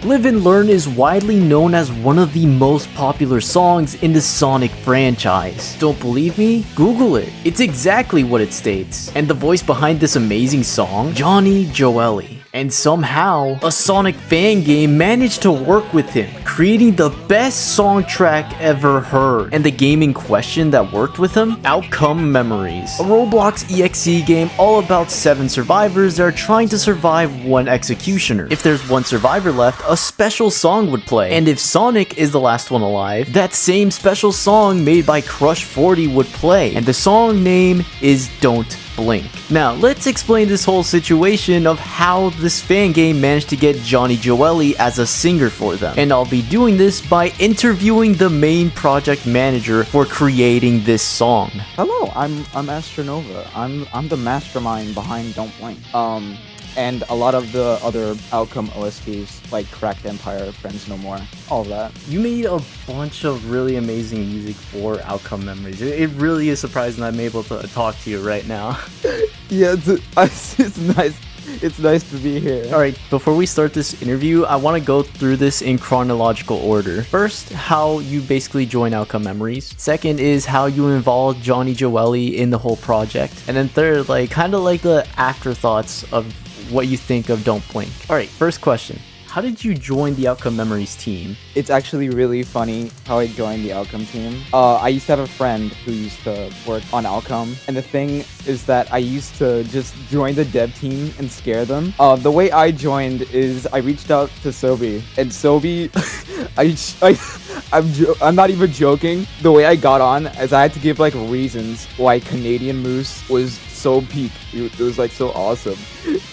Live and Learn is widely known as one of the most popular songs in the Sonic franchise. Don't believe me? Google it. It's exactly what it states. And the voice behind this amazing song? Johnny Joeli. And somehow, a Sonic fan game managed to work with him, creating the best song track ever heard. And the game in question that worked with him? Outcome Memories. A Roblox EXE game all about 7 survivors that are trying to survive one executioner. If there's one survivor left, a special song would play. And if Sonic is the last one alive, that same special song made by Crush 40 would play. And the song name is Don't Blink. Now, let's explain this whole situation of how this fan game managed to get Johnny Joeli as a singer for them. And I'll be doing this by interviewing the main project manager for creating this song. Hello, I'm Astronova. I'm the mastermind behind Don't Blink. And a lot of the other Outcome OSTs, like Cracked Empire, Friends No More, all of that. You made a bunch of really amazing music for Outcome Memories. It really is surprising that I'm able to talk to you right now. Yeah, it's nice. It's nice to be here. Alright, before we start this interview, I want to go through this in chronological order. First, how you basically join Outcome Memories. Second is how you involved Johnny Joeli in the whole project. And then third, kind of like the afterthoughts of what you think of Don't Blink. Alright, first question. How did you join the Outcome Memories team? It's actually really funny how I joined the Outcome team. I used to have a friend who used to work on Outcome, and the thing is that I used to just join the dev team and scare them. The way I joined is I reached out to Sobi, and Sobi, I'm not even joking. The way I got on is I had to give reasons why Canadian Moose was so peak. It was so awesome.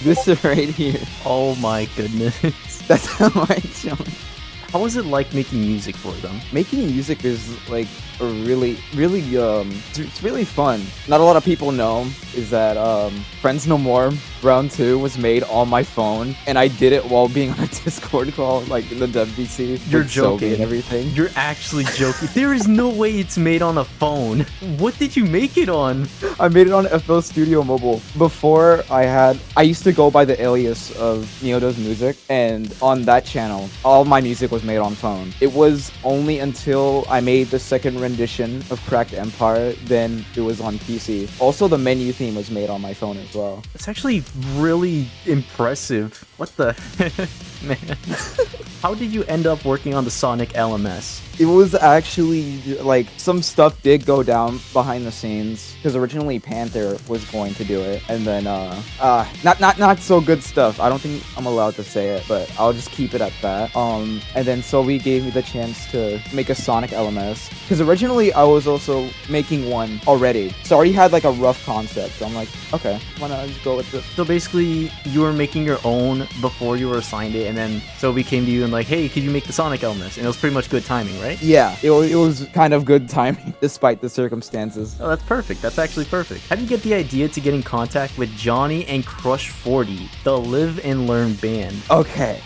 This right here. Oh my goodness. That's how I joined. How was it like making music for them? Making music is a really it's really fun. Not a lot of people know is that Friends No More Round 2 was made on my phone, and I did it while being on a Discord call, in the WBC. You're joking. And everything. You're actually joking. There is no way it's made on a phone. What did you make it on? I made it on FL Studio Mobile. Before I used to go by the alias of Neodo's Music, and on that channel, all my music was made on phone. It was only until I made the second rendition of Cracked Empire, then it was on PC. Also, the menu theme was made on my phone as well. It's actually really impressive. What the man? How did you end up working on the Sonic LMS? It was actually some stuff did go down behind the scenes, because originally Panther was going to do it, and then not so good stuff. I don't think I'm allowed to say it, but I'll just keep it at that. And then Sobi gave me the chance to make a Sonic LMS, because originally I was also making one already, so I already had a rough concept. So I'm like, okay, why not just go with this? So basically, you were making your own before you were assigned it, and then Sobi came to you and hey, could you make the Sonic LMS? And it was pretty much good timing, right? Yeah, it was kind of good timing despite the circumstances. Oh, that's perfect. That's actually perfect. How did you get the idea to get in contact with Johnny and Crush 40, the Live and Learn band? Okay.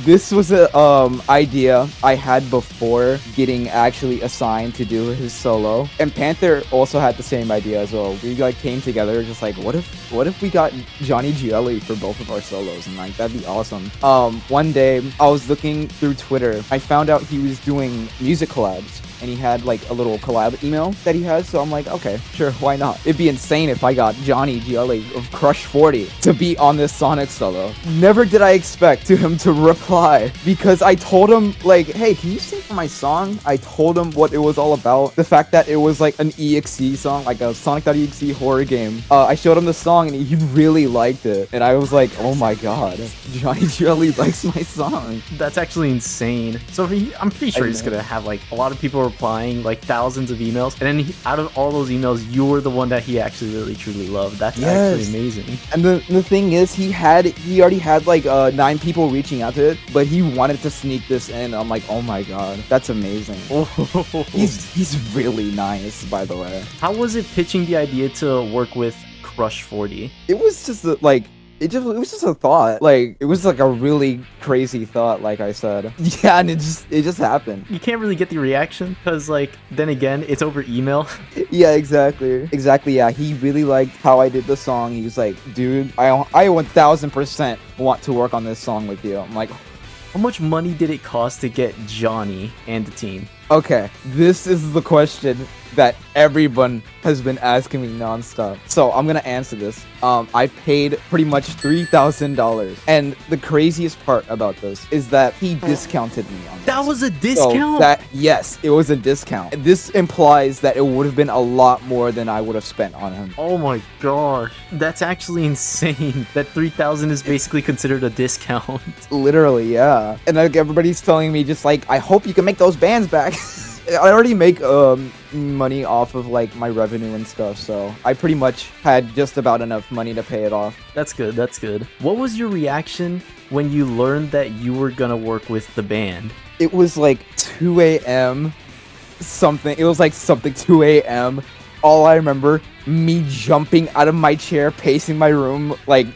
This was a idea I had before getting actually assigned to do his solo, and Panther also had the same idea as well. We came together just what if we got Johnny Joeli for both of our solos, and that'd be awesome. One day I was looking through Twitter. I found out he was doing music collabs, and he had a little collab email that he has, so I'm like, okay, sure, why not? It'd be insane if I got Johnny Joeli of Crush 40 to be on this Sonic solo. Never did I expect him to reply, because I told him hey, can you sing for my song? I told him what it was all about, the fact that it was an EXE song, a Sonic.exe horror game. I showed him the song, and he really liked it, and I was like, oh my god, Johnny Joeli likes my song. That's actually insane. So I'm pretty sure he's gonna have a lot of people replying, thousands of emails, and then out of all those emails, you were the one that he actually really truly loved. That's actually amazing. And the thing is, he already had 9 people reaching out to it, but he wanted to sneak this in. I'm like, oh my god, that's amazing. He's really nice, by the way. How was it pitching the idea to work with Crush 40? It was just it was just a thought. It was a really crazy thought, like I said. Yeah, and it just happened. You can't really get the reaction because then again, it's over email. Yeah, exactly. Yeah, he really liked how I did the song. He was like, dude, I 1000% want to work on this song with you. I'm like, How much money did it cost to get Johnny and the team? Okay, this is the question that everyone has been asking me nonstop. So I'm gonna answer this. I paid pretty much $3,000, and the craziest part about this is that he discounted me on this. That was a So discount? yes, it was a discount. This implies that it would have been a lot more than I would have spent on him. Oh my gosh. That's actually insane. That 3,000 is basically considered a discount. Literally, yeah. And like everybody's telling me just like, I hope you can make those bands back. I already make money off of like my revenue and stuff, so I pretty much had just about enough money to pay it off. That's good, that's good. What was your reaction when you learned that you were gonna work with the band? It was like 2 a.m. something. It was like something 2 a.m. All I remember, me jumping out of my chair, pacing my room, like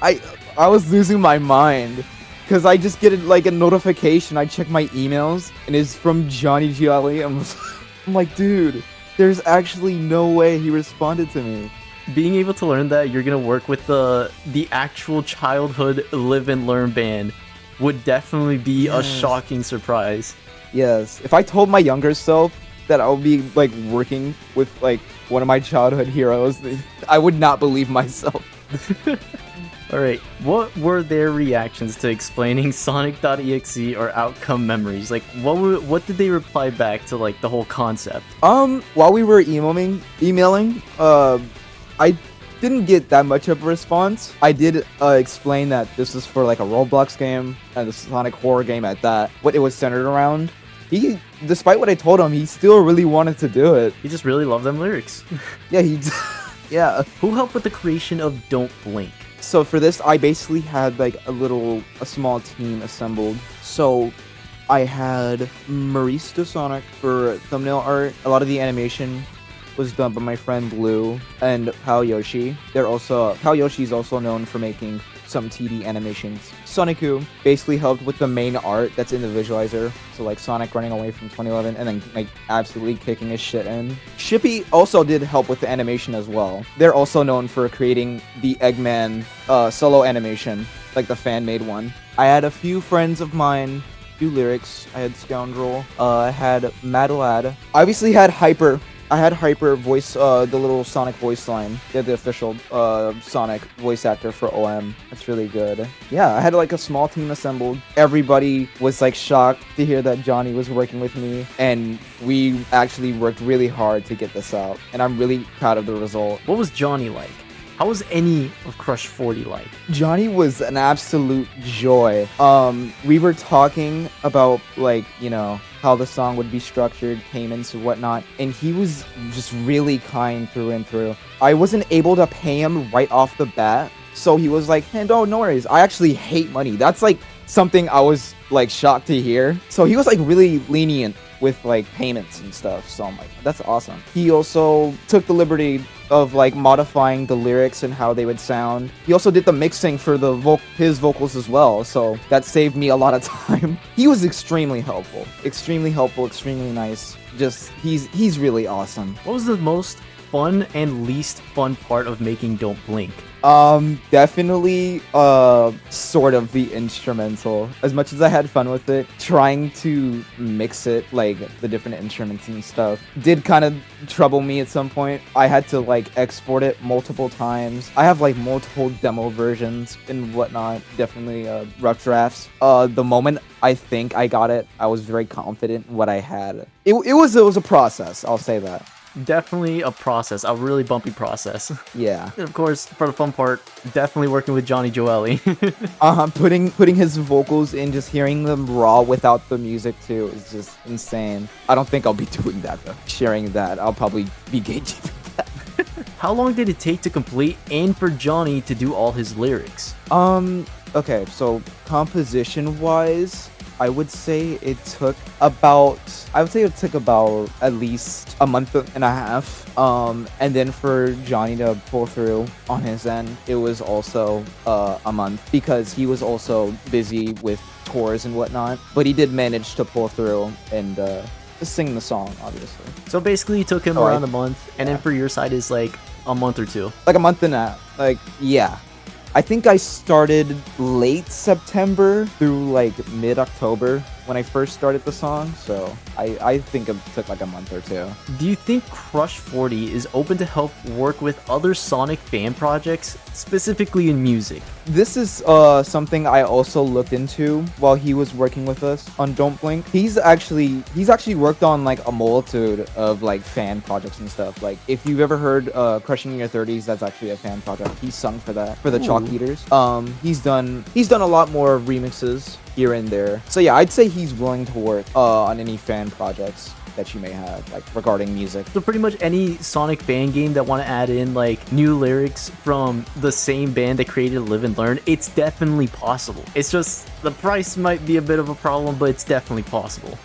I was losing my mind. Because I just get like a notification, I check my emails, and it's from Johnny Joeli. I'm like, dude, there's actually no way he responded to me. Being able to learn that you're gonna work with the actual childhood live and learn band would definitely be a shocking surprise. Yes, if I told my younger self that I would be like working with like one of my childhood heroes, I would not believe myself. Alright, what were their reactions to explaining Sonic.exe or Outcome Memories? Like, what did they reply back to, like, the whole concept? While we were emailing, I didn't get that much of a response. I did explain that this is for, like, a Roblox game, and a Sonic horror game at that, what it was centered around. He, despite what I told him, he still really wanted to do it. He just really loved them lyrics. Yeah, yeah. Who helped with the creation of Don't Blink? So for this, I basically had like a small team assembled. So I had Maurice de Sonic for thumbnail art. A lot of the animation was done by my friend Blue and Pao Yoshi. Pao Yoshi is also known for making some 2D animations. Sonicu basically helped with the main art that's in the visualizer. So like Sonic running away from 2011 and then like absolutely kicking his shit in. Shippy also did help with the animation as well. They're also known for creating the Eggman solo animation, like the fan-made one. I had a few friends of mine do lyrics. I had Scoundrel. I had Madlad. I obviously had Hyper. I had Hyper voice the little Sonic voice line. They're the official Sonic voice actor for OM. That's really good. Yeah, I had like a small team assembled. Everybody was like shocked to hear that Johnny was working with me, and we actually worked really hard to get this out, and I'm really proud of the result. What was Johnny like? How was any of Crush 40 like? Johnny was an absolute joy. We were talking about like, you know, how the song would be structured, payments and whatnot, and he was just really kind through and through. I wasn't able to pay him right off the bat, so he was like, hey, no worries. I actually hate money. That's like something I was like shocked to hear. So he was like really lenient with like payments and stuff, so I'm like, that's awesome. He also took the liberty of like modifying the lyrics and how they would sound. He also did the mixing for the his vocals as well, so that saved me a lot of time. He was extremely helpful, extremely nice. Just he's really awesome. What was the most fun and least fun part of making Don't Blink? Definitely, sort of the instrumental. As much as I had fun with it, trying to mix it, like, the different instruments and stuff, did kind of trouble me at some point. I had to, like, export it multiple times. I have, like, multiple demo versions and whatnot. Definitely, rough drafts. The moment I think I got it, I was very confident in what I had. It was a process, I'll say that. Definitely a process, a really bumpy process. Yeah. And of course, for the fun part, definitely working with Johnny Joeli. Putting his vocals in, just hearing them raw without the music too is just insane. I don't think I'll be doing that though. Sharing that, I'll probably be gatekeeping that. How long did it take to complete and for Johnny to do all his lyrics? Okay, so composition-wise, I would say it took about at least a month and a half. And then for Johnny to pull through on his end, it was also a month because he was also busy with tours and whatnot. But he did manage to pull through and sing the song, obviously. So basically it took him around a month, and then for your side is like a month or two. Like a month and a half. Like, yeah. I think I started late September through like mid-October when I first started the song, so I think it took like a month or two. Do you think Crush 40 is open to help work with other Sonic fan projects, specifically in music? This is something I also looked into while he was working with us on Don't Blink. He's actually worked on like a multitude of like fan projects and stuff. Like if you've ever heard Crushing in Your 30s, that's actually a fan project. He sung for that, for the Chalk Eaters. He's done a lot more remixes here and there. So yeah, I'd say he's willing to work on any fan projects that you may have, like regarding music. So pretty much any Sonic fan game that want to add in like new lyrics from the same band that created Live and Learn, it's definitely possible. It's just the price might be a bit of a problem, but it's definitely possible.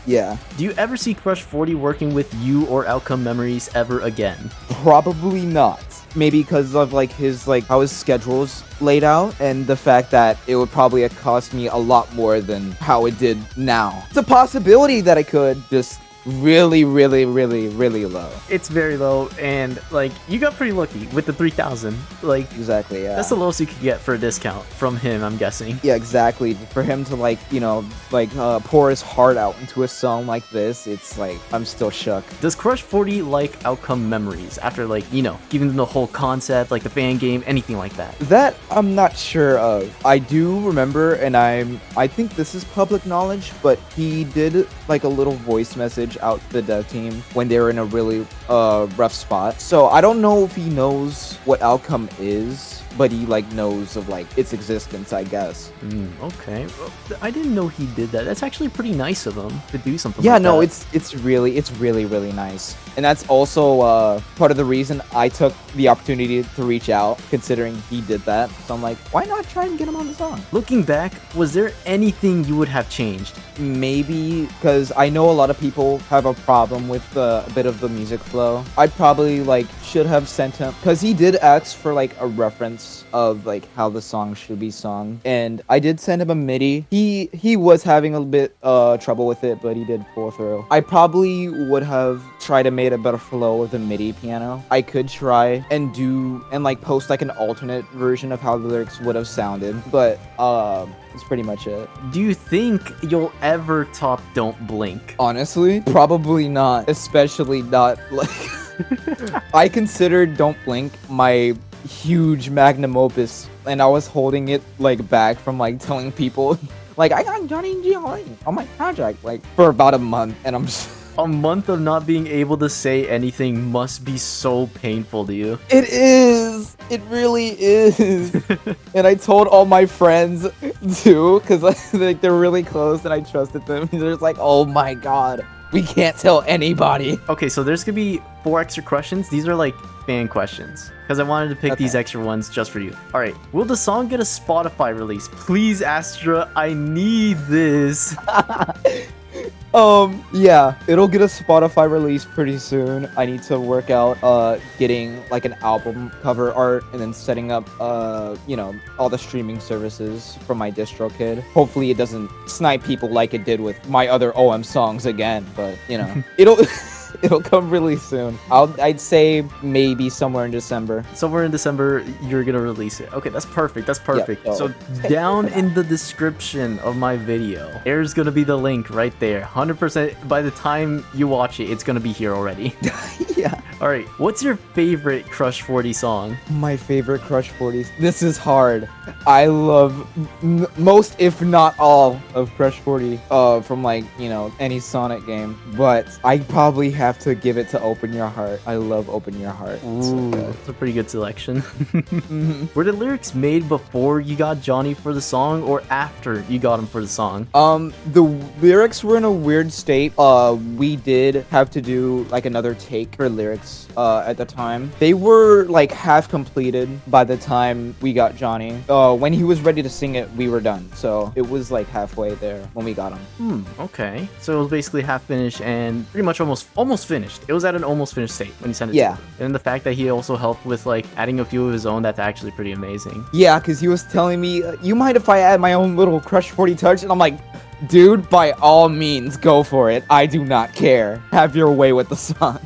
Yeah. Do you ever see Crush 40 working with you or Outcome Memories ever again? Probably not. Maybe because of like his how his schedule's laid out, and the fact that it would probably have cost me a lot more than how it did now. It's a possibility that I could, just really low. It's very low, and like you got pretty lucky with the 3,000. Like Exactly, yeah. that's the lowest you could get for a discount from him, I'm guessing. Yeah, exactly. For him to pour his heart out into a song like this, it's like I'm still shook. Does Crush 40 like Outcome Memories after giving them the whole concept, like the fan game, anything like that? That I'm not sure of. I do remember, and I think this is public knowledge, but he did like a little voice message out to the dev team when they were in a really rough spot. So I don't know if he knows what Outcome is, but he knows of its existence, I guess. Okay. Well, I didn't know he did that. That's actually pretty nice of him to do something yeah, like no, that. it's really nice. And that's also part of the reason I took the opportunity to reach out, considering he did that. So I'm like, why not try and get him on the song? Looking back, was there anything you would have changed? Maybe because I know a lot of people have a problem with a bit of the music flow. I probably should have sent him, because he did ask for a reference of how the song should be sung, and I did send him a MIDI. He was having a bit trouble with it, but he did pull through. I probably would have tried to make a better flow with the MIDI piano. I could try and post an alternate version of how the lyrics would have sounded, but that's pretty much it. Do you think you'll ever top Don't Blink? Honestly, probably not. Especially not I considered Don't Blink my huge magnum opus, and I was holding it back from telling people I got Johnny Joeli on my project for about a month, and I'm just A month of not being able to say anything must be so painful to you. It is. It really is. And I told all my friends too, because they're really close and I trusted them. They're just oh my god, we can't tell anybody. Okay, so there's gonna be 4 extra questions. These are fan questions, because I wanted to pick these extra ones just for you. All right, will the song get a Spotify release? Please, Astra, I need this. Yeah, it'll get a Spotify release pretty soon. I need to work out getting an album cover art, and then setting up all the streaming services for my DistroKid. Hopefully it doesn't snipe people like it did with my other OM songs again, but it'll come really soon. I'd say maybe somewhere in December. Somewhere in December, you're gonna release it. Okay, that's perfect. That's perfect. Yep, so down in the description of my video, there's gonna be the link right there. 100%. By the time you watch it, it's gonna be here already. Yeah. All right. What's your favorite Crush 40 song? My favorite Crush 40s. This is hard. I love most, if not all, of Crush 40 from any Sonic game. But I probably have to give it to Open Your Heart. I love Open Your Heart. Ooh, that's a pretty good selection. Were the lyrics made before you got Johnny for the song, or after you got him for the song? The lyrics were in a weird state. We did have to do another take for lyrics at the time. They were half completed by the time we got Johnny. When he was ready to sing it, we were done. So it was halfway there when we got him. Okay. So it was basically half finished and pretty much almost finished. It was at an almost finished state when he sent it to me. And the fact that he also helped with adding a few of his own, that's actually pretty amazing. Yeah, because he was telling me, you mind if I add my own little Crush 40 touch? And I'm like, dude, by all means, go for it. I do not care. Have your way with the song.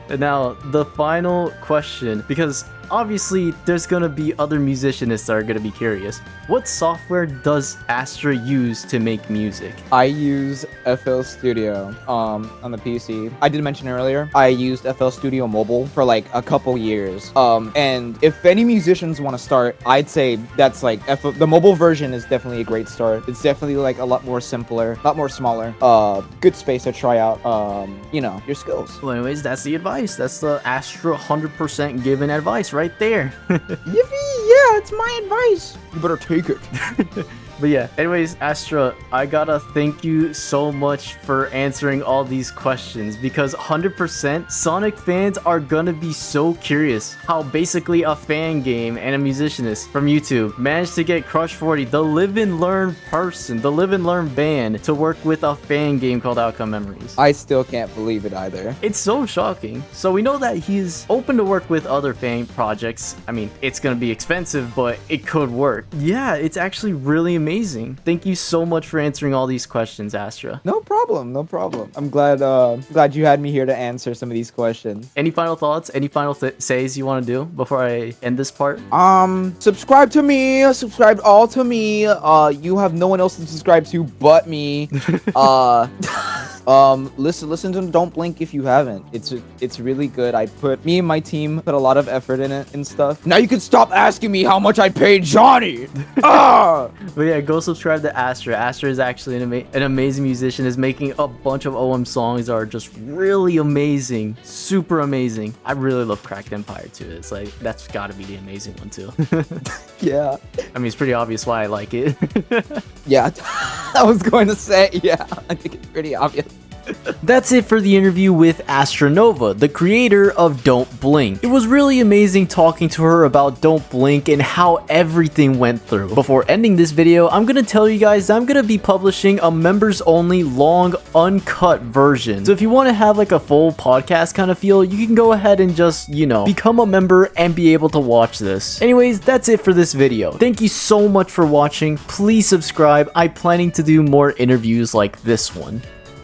And now, the final question, because obviously there's gonna be other musicianists that are gonna be curious. What software does Astra use to make music? I use FL Studio on the PC. I did mention earlier, I used FL Studio Mobile for like a couple years. And if any musicians want to start, I'd say that's like the mobile version is definitely a great start. It's definitely like a lot more simpler, a lot more smaller. Good space to try out, your skills. Well, anyways, that's the advice. That's the Astra 100% given advice right there. Yippee! Yeah, it's my advice. You better take it. But yeah, anyways, Astra, I gotta thank you so much for answering all these questions, because 100% Sonic fans are gonna be so curious how basically a fan game and a musicianist from YouTube managed to get Crush 40, the live and learn person, the live and learn band, to work with a fan game called Outcome Memories. I still can't believe it either. It's so shocking. So we know that he's open to work with other fan projects. I mean, it's gonna be expensive, but it could work. Yeah, it's actually really amazing. Thank you so much for answering all these questions, Astra. No problem, no problem. I'm glad you had me here to answer some of these questions. Any final thoughts? Any final says you want to do before I end this part? Subscribe to me. Subscribe all to me. You have no one else to subscribe to but me. Listen to Don't Blink if you haven't. It's really good. Me and my team put a lot of effort in it and stuff. Now you can stop asking me how much I paid Johnny. But yeah, go subscribe to Astra. Astra is actually an amazing musician, is making a bunch of OM songs that are just really amazing, super amazing. I really love Cracked Empire too. It's like, that's gotta be the amazing one too. Yeah. I mean, it's pretty obvious why I like it. Yeah, I was going to say, yeah, I think it's pretty obvious. That's it for the interview with Astronova, the creator of Don't Blink. It was really amazing talking to her about Don't Blink and how everything went through. Before ending this video, I'm gonna tell you guys I'm gonna be publishing a members only long uncut version. So if you want to have like a full podcast kind of feel, you can go ahead and just, become a member and be able to watch this. Anyways, that's it for this video. Thank you so much for watching. Please subscribe. I'm planning to do more interviews like this one.